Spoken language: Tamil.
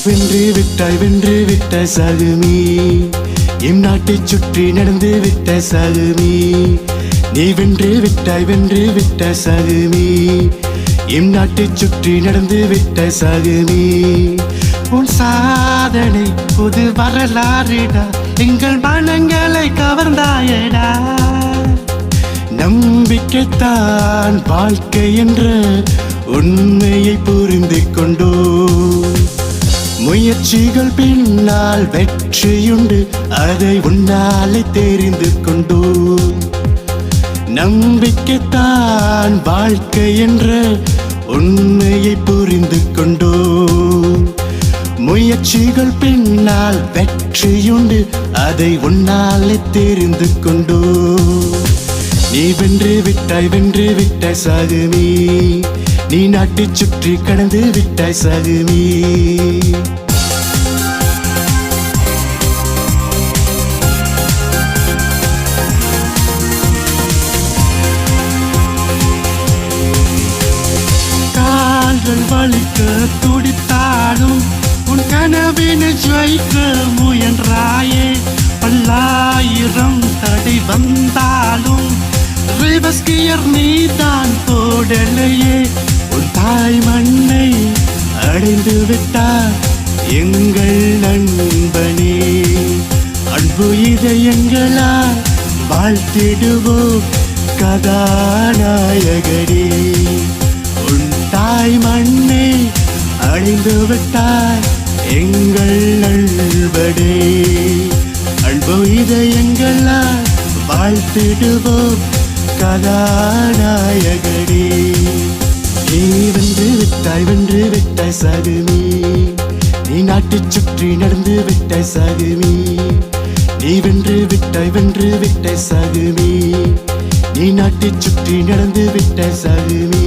வென்று விட்டாய் சகுமி, எம் நாட்டை சுற்றி நடந்து விட்டாய் சகுமி. நீ வென்று விட்டாய் சகுமி, எம் நாட்டை சுற்றி நடந்து விட்டாய் சகுமி. உன் சாதனை புது வரலாறுடா, எங்கள் மனங்களை கவர்ந்தாயடா. நம்பிக்கைத்தான் வாழ்க்கை என்ற உண்மையை புரிந்து கொண்டோ, முயற்சிகள் பின்னால் வெற்றியுண்டு அதை உன்னாலே தெரிந்து கொண்டோ. நம்பிக்கைத்தான் வாழ்க்கை என்ற உண்மையை புரிந்து கொண்டோ, முயற்சிகள் பின்னால் வெற்றியுண்டு அதை உன்னாலே தெரிந்து கொண்டோ. நீ வென்று விட்டாய் சகுமி, நீ நாட்டை சுற்றி கடந்து விட்டாய் சகுமி. கால்கள் வலிக்க துடித்தாலும் உன் கனவினை ஜெயிக்க முயன்றாயே. பல்லாயிரம் தடை வந்தாலும் ரிவர்ஸ் கியர் நீதான் போடலையே. உன் தாய் மண்ணை அடைந்து விட்டார் எங்கள் நண்பனே. அன்பு இதயங்களால் வாழ்த்திடுவோம் கதாநாயகனே. உன் தாய் மண்ணை அடைந்து விட்டார் எங்கள் நண்பனே. அன்பு இதயங்களால் வாழ்த்திடுவோம் கதாநாயகனே. நீ வென்று விட்டாய் சகுமி, நீ நாட்டை சுற்றி நடந்து விட்டாய் சகுமி. நீ வென்று விட்டாய் சகுமி, நீ நாட்டை சுற்றி நடந்து விட்டாய் சகுமி.